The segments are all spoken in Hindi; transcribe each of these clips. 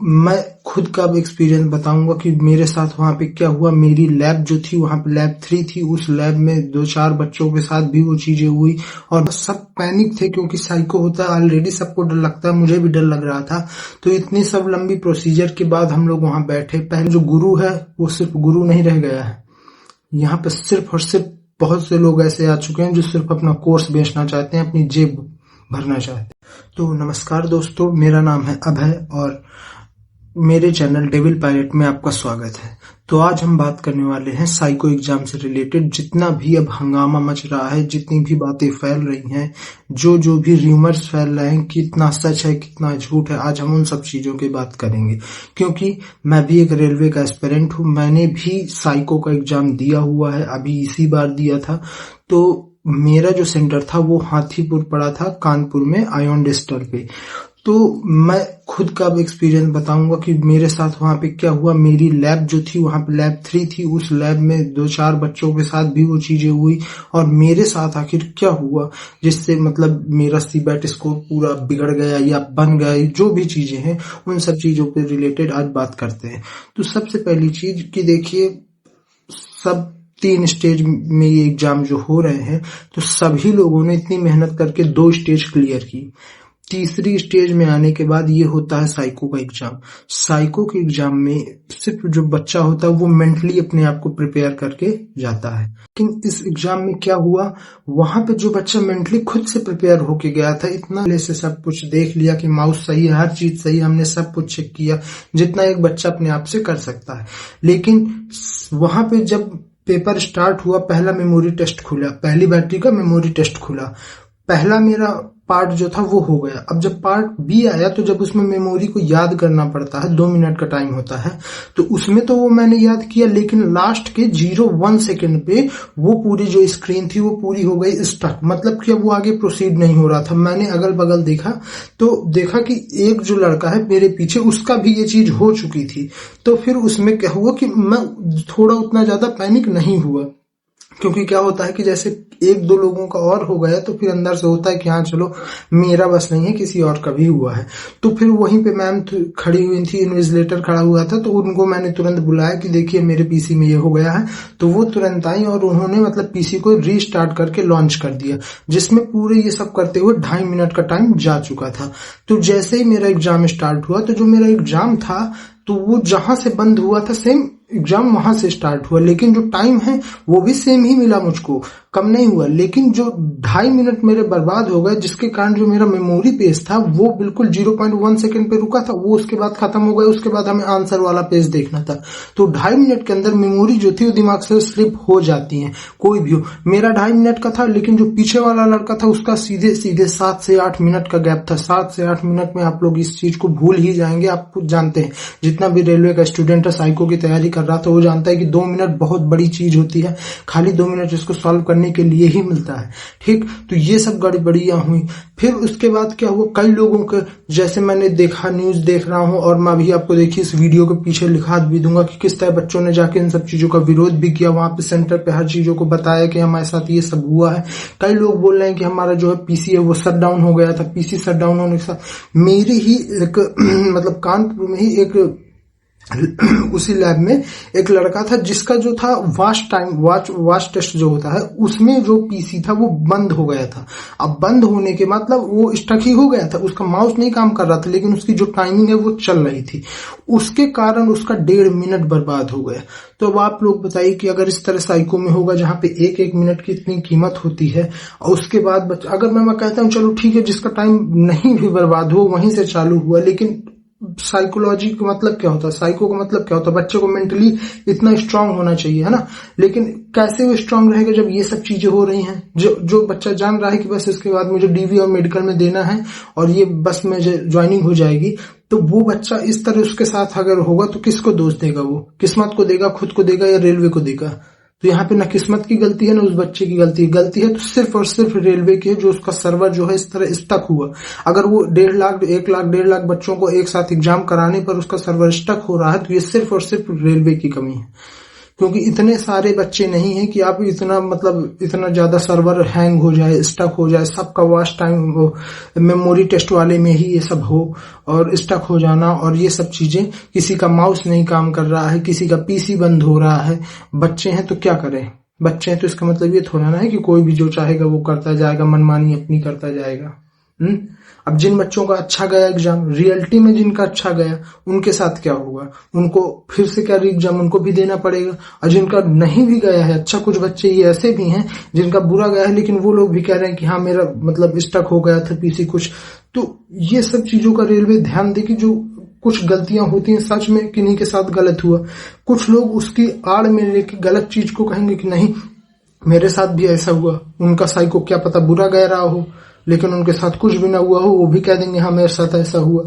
मैं खुद का एक्सपीरियंस बताऊंगा कि मेरे साथ वहां पे क्या हुआ। मेरी लैब जो थी वहां पे लैब 3 थी, उस लैब में 2-4 बच्चों के साथ भी वो चीजें हुई और सब पैनिक थे क्योंकि साइको होता है, ऑलरेडी सबको डर लगता है, मुझे भी डर लग रहा था। तो इतनी सब लंबी प्रोसीजर के बाद हम लोग वहां बैठे। पहले जो गुरु है वो सिर्फ गुरु नहीं रह गया है, यहाँ पे सिर्फ और सिर्फ बहुत से लोग ऐसे आ चुके हैं जो सिर्फ अपना कोर्स बेचना चाहते हैं, अपनी जेब भरना चाहते हैं। तो नमस्कार दोस्तों, मेरा नाम है अभय और मेरे चैनल डेविल पायलट में आपका स्वागत है। तो आज हम बात करने वाले हैं साइको एग्जाम से रिलेटेड जितना भी अब हंगामा मच रहा है, जितनी भी बातें फैल रही हैं, जो भी र्यूमर्स फैल रहे हैं, कितना सच है कितना झूठ है, आज हम उन सब चीजों की बात करेंगे। क्योंकि मैं भी एक रेलवे का एस्पिरेंट हूँ, मैंने भी साइको का एग्जाम दिया हुआ है, अभी इसी बार दिया था। तो मेरा जो सेंटर था वो हाथीपुर पड़ा था, कानपुर में आयोन डिस्टर पे। तो मैं खुद का एक्सपीरियंस बताऊंगा कि मेरे साथ वहां पे क्या हुआ। मेरी लैब जो थी वहां पे लैब 3 थी, उस लैब में 2-4 बच्चों के साथ भी वो चीजें हुई और मेरे साथ आखिर क्या हुआ जिससे मतलब मेरा सीबेट स्कोर पूरा बिगड़ गया या बन गया, जो भी चीजें हैं उन सब चीजों पे रिलेटेड आज बात करते हैं। तो सबसे पहली चीज कि देखिए, सब 3 स्टेज में ये एग्जाम जो हो रहे हैं, तो सभी लोगों ने इतनी मेहनत करके 2 स्टेज क्लियर की। तीसरी स्टेज में आने के बाद ये होता है साइको का एग्जाम। साइको के एग्जाम में सिर्फ जो बच्चा होता है वो मेंटली अपने आप को प्रिपेयर करके जाता है, लेकिन इस एग्जाम में क्या हुआ, वहां पे जो बच्चा मेंटली खुद से प्रिपेयर होके गया था, इतना पहले से सब कुछ देख लिया कि माउस सही है, हर चीज सही, हमने सब कुछ चेक किया जितना एक बच्चा अपने आप से कर सकता है। लेकिन वहां पे जब पेपर स्टार्ट हुआ, पहला मेमोरी टेस्ट खुला, पहली बैटरी का मेमोरी टेस्ट खुला, पहला मेरा पार्ट जो था वो हो गया। अब जब पार्ट बी आया तो जब उसमें मेमोरी को याद करना पड़ता है, 2 मिनट का टाइम होता है, तो उसमें तो वो मैंने याद किया, लेकिन लास्ट के 0.1 सेकेंड पे वो पूरी जो स्क्रीन थी वो पूरी हो गई स्टक, मतलब कि अब वो आगे प्रोसीड नहीं हो रहा था। मैंने अगल बगल देखा तो देखा कि एक जो लड़का है मेरे पीछे, उसका भी ये चीज हो चुकी थी। तो फिर उसमें क्या हुआ कि मैं थोड़ा उतना ज्यादा पैनिक नहीं हुआ, क्योंकि क्या होता है कि जैसे 1-2 लोगों का और हो गया तो फिर अंदर से होता है कि हाँ चलो मेरा बस नहीं है, किसी और का भी हुआ है। तो फिर वहीं पे मैम खड़ी हुई थी, इन्विजिलेटर खड़ा हुआ था, तो उनको मैंने तुरंत बुलाया कि देखिए मेरे पीसी में ये हो गया है। तो वो तुरंत आई और उन्होंने मतलब पीसी को रीस्टार्ट करके लॉन्च कर दिया, जिसमें पूरे ये सब करते हुए 2.5 मिनट का टाइम जा चुका था। तो जैसे ही मेरा एग्जाम स्टार्ट हुआ, तो जो मेरा एग्जाम था तो वो जहां से बंद हुआ था सेम एग्जाम वहां से स्टार्ट हुआ, लेकिन जो टाइम है वो भी सेम ही मिला मुझको, कम नहीं हुआ। लेकिन जो 2.5 मिनट मेरे बर्बाद हो गए, जिसके कारण जो मेरा मेमोरी पेज था वो बिल्कुल 0.1 सेकंड पे रुका था, वो उसके बाद खत्म हो गया। उसके बाद हमें आंसर वाला पेज देखना था। तो 2.5 मिनट के अंदर मेमोरी जो थी वो दिमाग से स्लिप हो जाती है, कोई भी हो। मेरा 2.5 मिनट का था, लेकिन जो पीछे वाला लड़का था उसका सीधे 7 से 8 मिनट का गैप था। 7 से 8 मिनट में आप लोग इस चीज को भूल ही जाएंगे। आप जानते हैं, जितना भी रेलवे का स्टूडेंट है, साइको की तैयारी कर रहा था, वो जानता है कि 2 मिनट बहुत बड़ी चीज होती है, खाली 2 मिनट इसको सॉल्व करने के लिए ही मिलता है। ठीक, तो ये सब गड़बड़ियां हुई। फिर उसके बाद क्या हुआ, कई लोगों के, जैसे मैंने देखा, न्यूज देख रहा हूं और मैं भी आपको देखिए इस वीडियो के पीछे लिखा भी दूंगा कि किस तरह बच्चों ने जाके इन सब चीजों का विरोध भी किया, वहां पे सेंटर पे हर चीजों को बताया कि हमारे साथ ये सब हुआ है। कई लोग बोल रहे हैं कि हमारा जो है पीसी है वो शट डाउन हो गया था। पीसी शट डाउन होने के साथ मेरी ही एक मतलब कानपुर में ही एक उसी लैब में एक लड़का था जिसका जो था वाच टेस्ट जो होता है उसमें जो पीसी था वो बंद हो गया था। अब बंद होने के मतलब वो स्टक ही हो गया था, उसका माउस नहीं काम कर रहा था, लेकिन उसकी जो टाइमिंग है वो चल रही थी। उसके कारण उसका 1.5 मिनट बर्बाद हो गया। तो अब आप लोग बताइए कि अगर इस तरह साइको में होगा जहां पे 1-1 मिनट की इतनी कीमत होती है, और उसके बाद अगर मैं कहता हूँ चलो ठीक है, जिसका टाइम नहीं भी बर्बाद हो वहीं से चालू हुआ, लेकिन साइकोलॉजी का मतलब क्या होता है, साइको का मतलब क्या होता है, बच्चे को मेंटली इतना स्ट्रांग होना चाहिए, है ना। लेकिन कैसे वो स्ट्रांग रहेगा जब ये सब चीजें हो रही हैं। जो बच्चा जान रहा है कि बस इसके बाद मुझे डीवी और मेडिकल में देना है और ये बस में ज्वाइनिंग हो जाएगी, तो वो बच्चा इस तरह उसके साथ अगर होगा तो किसको दोष देगा, वो किस्मत को देगा, खुद को देगा या रेलवे को देगा। तो यहाँ पे ना किस्मत की गलती है ना उस बच्चे की गलती है तो सिर्फ और सिर्फ रेलवे की है, जो उसका सर्वर जो है इस तरह स्टक हुआ। अगर वो 1.5 लाख 1.5 लाख बच्चों को एक साथ एग्जाम कराने पर उसका सर्वर स्टक हो रहा है, तो ये सिर्फ और सिर्फ रेलवे की कमी है। क्योंकि इतने सारे बच्चे नहीं हैं कि आप इतना ज्यादा सर्वर हैंग हो जाए, स्टक हो जाए, सबका वॉच टाइम मेमोरी टेस्ट वाले में ही ये सब हो और स्टक हो जाना और ये सब चीजें, किसी का माउस नहीं काम कर रहा है, किसी का पीसी बंद हो रहा है। बच्चे हैं तो क्या करें, बच्चे हैं तो इसका मतलब ये थोड़ा ना है कि कोई भी जो चाहेगा वो करता जाएगा, मनमानी अपनी करता जाएगा। अब जिन बच्चों का अच्छा गया एग्जाम, रियलिटी में जिनका अच्छा गया, उनके साथ क्या होगा? उनको फिर से क्या एग्जाम उनको भी देना पड़ेगा। और जिनका नहीं भी गया है अच्छा, कुछ बच्चे ये ऐसे भी हैं जिनका बुरा गया है लेकिन वो लोग भी कह रहे हैं कि हाँ मेरा स्टक हो गया था पीसी कुछ। तो ये सब चीजों का रेलवे ध्यान दे कि जो कुछ गलतियां होती हैं सच में किन्हीं के साथ गलत हुआ, कुछ लोग उसकी आड़ में लेके गलत चीज को कहेंगे कि नहीं मेरे साथ भी ऐसा हुआ। उनका साइको क्या पता बुरा गया रहा हो लेकिन उनके साथ कुछ भी ना हुआ हो, वो भी कह देंगे हाँ मेरे साथ ऐसा हुआ।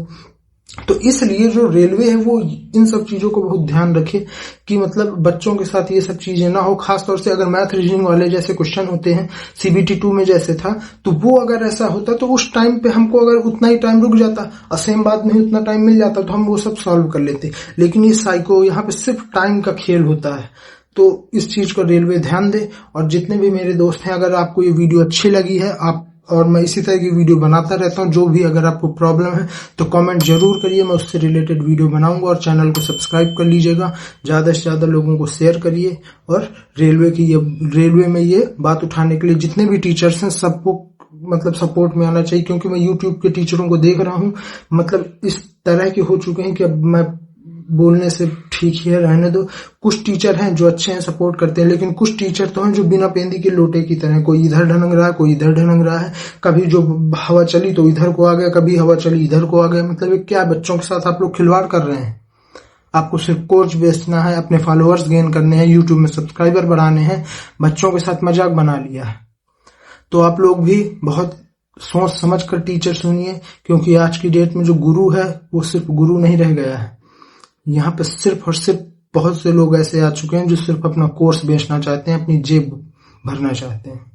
तो इसलिए जो रेलवे है वो इन सब चीजों को बहुत ध्यान रखे कि बच्चों के साथ ये सब चीजें ना हो। खासतौर से अगर मैथ रीजनिंग वाले जैसे क्वेश्चन होते हैं CBT 2 में जैसे था, तो वो अगर ऐसा होता तो उस टाइम पे हमको अगर उतना ही टाइम रुक जाता और सेम बात में उतना टाइम मिल जाता तो हम वो सब सॉल्व कर लेते। लेकिन ये साइको यहाँ पे सिर्फ टाइम का खेल होता है। तो इस चीज को रेलवे ध्यान दे। और जितने भी मेरे दोस्त हैं, अगर आपको ये वीडियो अच्छी लगी है, और मैं इसी तरह की वीडियो बनाता रहता हूँ, जो भी अगर आपको प्रॉब्लम है तो कमेंट जरूर करिए, मैं उससे रिलेटेड वीडियो बनाऊंगा। और चैनल को सब्सक्राइब कर लीजिएगा, ज्यादा से ज्यादा लोगों को शेयर करिए। और रेलवे में ये बात उठाने के लिए जितने भी टीचर्स हैं सबको सपोर्ट में आना चाहिए। क्योंकि मैं यूट्यूब के टीचरों को देख रहा हूँ, इस तरह के हो चुके हैं कि अब मैं बोलने से ठीक ही है, रहने दो। कुछ टीचर हैं जो अच्छे हैं, सपोर्ट करते हैं, लेकिन कुछ टीचर तो हैं जो बिना पेंदी के लोटे की तरह, कोई इधर ढनंग रहा है, कोई इधर ढनंग रहा है। कभी जो हवा चली तो इधर को आ गया, कभी हवा चली इधर को आ गया। ये क्या बच्चों के साथ आप लोग खिलवाड़ कर रहे हैं? आपको सिर्फ कोर्स बेचना है, अपने फॉलोअर्स गेन करने हैं, यूट्यूब में सब्सक्राइबर बढ़ाने हैं, बच्चों के साथ मजाक बना लिया है। तो आप लोग भी बहुत सोच समझ कर टीचर सुनिए, क्योंकि आज की डेट में जो गुरु है वो सिर्फ गुरु नहीं रह गया है। यहाँ पे सिर्फ और सिर्फ बहुत से लोग ऐसे आ चुके हैं जो सिर्फ अपना कोर्स बेचना चाहते हैं, अपनी जेब भरना चाहते हैं।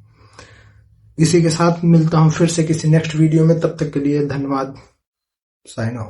इसी के साथ मिलता हूं फिर से किसी नेक्स्ट वीडियो में, तब तक के लिए धन्यवाद। Sign of.